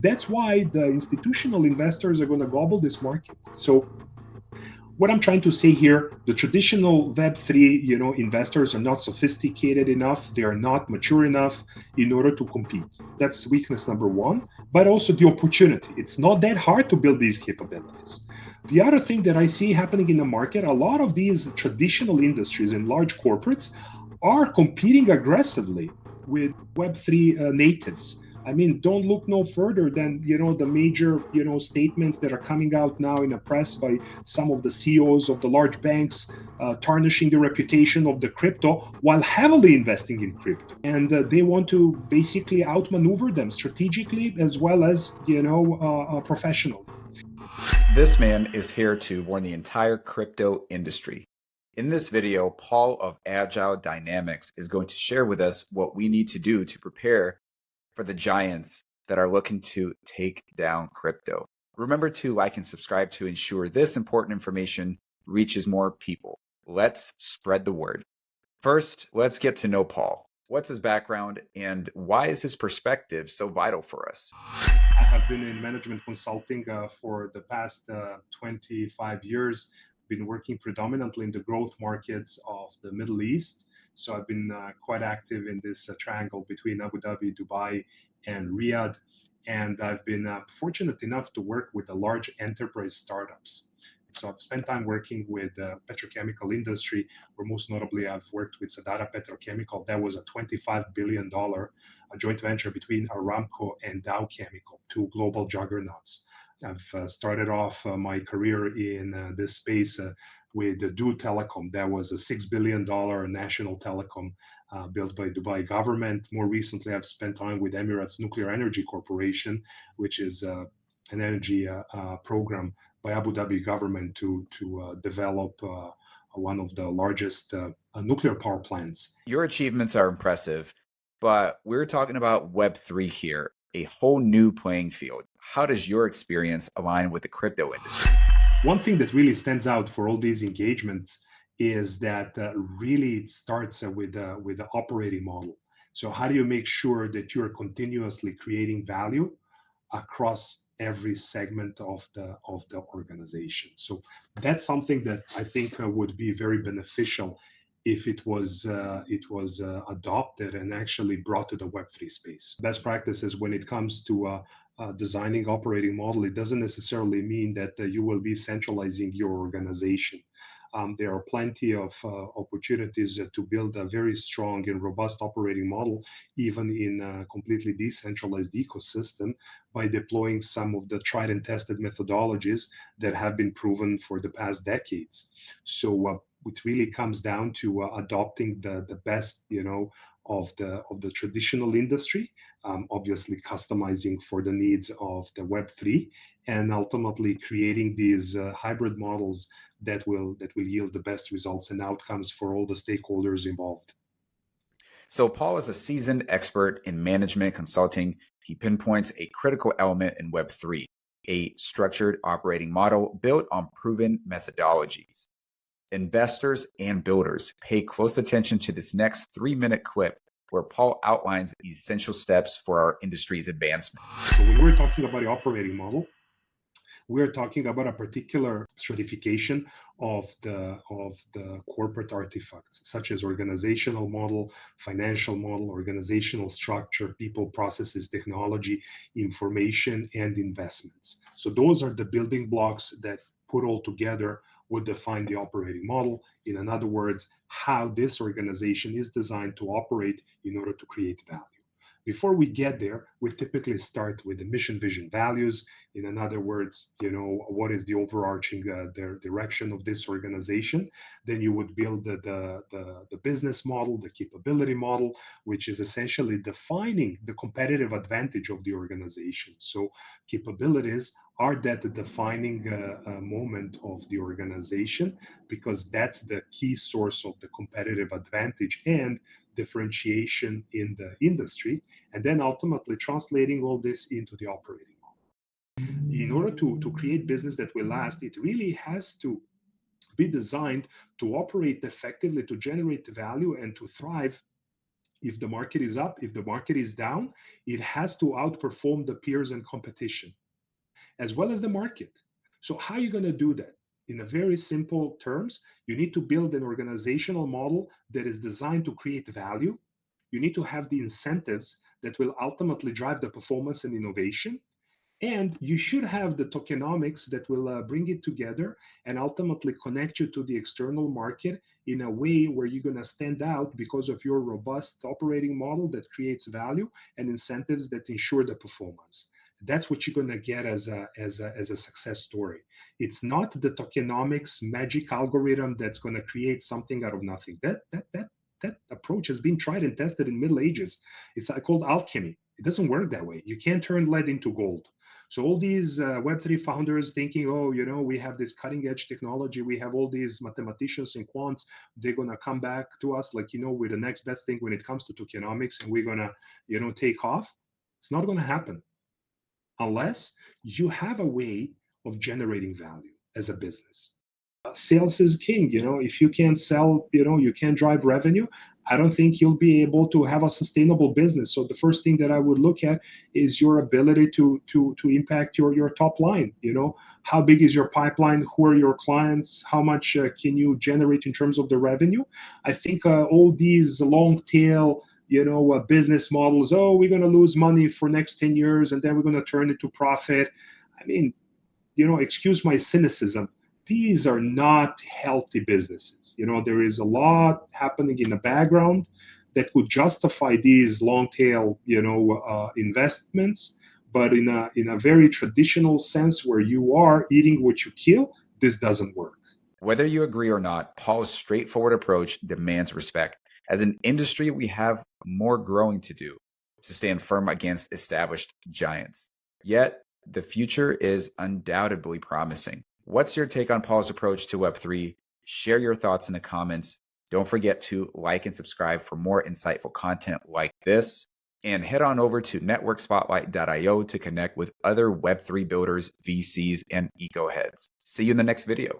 That's why the institutional investors are going to gobble this market. So what I'm trying to say here, the traditional Web3, investors are not sophisticated enough. They are not mature enough in order to compete. That's weakness number one, but also the opportunity. It's not that hard to build these capabilities. The other thing that I see happening in the market, a lot of these traditional industries and large corporates are competing aggressively with Web3 natives. I mean, don't look no further than the major statements that are coming out now in the press by some of the CEOs of the large banks, tarnishing the reputation of the crypto while heavily investing in crypto, and they want to basically outmaneuver them strategically as well as professionally. This man is here to warn the entire crypto industry. In this video, Paul of Agile Dynamics is going to share with us what we need to do to prepare for the giants that are looking to take down crypto. Remember to like and subscribe to ensure this important information reaches more people. Let's spread the word. First, let's get to know Paul. What's his background and why is his perspective so vital for us? I have been in management consulting for the past 25 years, been working predominantly in the growth markets of the Middle East. So I've been quite active in this triangle between Abu Dhabi, Dubai, and Riyadh. And I've been fortunate enough to work with the large enterprise startups. So I've spent time working with the petrochemical industry, where most notably I've worked with Sadara Petrochemical. That was a $25 billion a joint venture between Aramco and Dow Chemical, two global juggernauts. I've started off my career in this space with Du Telecom. That was a $6 billion national telecom built by Dubai government. More recently, I've spent time with Emirates Nuclear Energy Corporation, which is an energy program by Abu Dhabi government to develop one of the largest nuclear power plants. Your achievements are impressive, but we're talking about Web3 here, a whole new playing field. How does your experience align with the crypto industry? One thing that really stands out for all these engagements is that really it starts with the operating model. So how do you make sure that you're continuously creating value across every segment of the organization? So that's something that I think would be very beneficial if it was adopted and actually brought to the Web3 space. Best practices when it comes to designing operating model, it doesn't necessarily mean that you will be centralizing your organization. There are plenty of opportunities to build a very strong and robust operating model, even in a completely decentralized ecosystem, by deploying some of the tried and tested methodologies that have been proven for the past decades. So it really comes down to adopting the best, of the traditional industry, obviously customizing for the needs of the Web3, and ultimately creating these hybrid models that will yield the best results and outcomes for all the stakeholders involved. So, Paul is a seasoned expert in management consulting. He pinpoints a critical element in Web3, a structured operating model built on proven methodologies. Investors and builders, pay close attention to this next 3-minute clip where Paul outlines the essential steps for our industry's advancement. So when we're talking about the operating model, we're talking about a particular stratification of the corporate artifacts, such as organizational model, financial model, organizational structure, people, processes, technology, information, and investments. So those are the building blocks that put all together would define the operating model. In other words, how this organization is designed to operate in order to create value. Before we get there, we typically start with the mission, vision, values. In other words, what is the overarching direction of this organization? Then you would build the business model, the capability model, which is essentially defining the competitive advantage of the organization. So capabilities are that the defining moment of the organization, because that's the key source of the competitive advantage and differentiation in the industry, and then ultimately translating all this into the operating model. In order to create business that will last, it really has to be designed to operate effectively, to generate value, and to thrive If the market is up, if the market is down, it has to outperform the peers and competition, as well as the market. So how are you going to do that? In a very simple terms, you need to build an organizational model that is designed to create value. You need to have the incentives that will ultimately drive the performance and innovation. And you should have the tokenomics that will bring it together and ultimately connect you to the external market in a way where you're going to stand out because of your robust operating model that creates value and incentives that ensure the performance. That's what you're going to get as a success story. It's not the tokenomics magic algorithm that's going to create something out of nothing. That approach has been tried and tested in Middle Ages. It's called alchemy. It doesn't work that way. You can't turn lead into gold. So all these Web3 founders thinking, oh, we have this cutting edge technology, we have all these mathematicians and quants, they're gonna come back to us like, with the next best thing when it comes to tokenomics, and we're gonna, take off. It's not gonna happen unless you have a way of generating value as a business. Sales is king. If you can't sell, you can't drive revenue, I don't think you'll be able to have a sustainable business. So the first thing that I would look at is your ability to impact your top line. How big is your pipeline? Who are your clients? How much can you generate in terms of the revenue? I think all these long tail business models, oh, we're going to lose money for next 10 years and then we're going to turn it to profit. I mean, excuse my cynicism, these are not healthy businesses. There is a lot happening in the background that could justify these long tail, investments. But in a very traditional sense, where you are eating what you kill, this doesn't work. Whether you agree or not, Paul's straightforward approach demands respect. As an industry, we have more growing to do to stand firm against established giants. Yet, the future is undoubtedly promising. What's your take on Paul's approach to Web3? Share your thoughts in the comments. Don't forget to like and subscribe for more insightful content like this. And head on over to networkspotlight.io to connect with other Web3 builders, VCs, and eco heads. See you in the next video.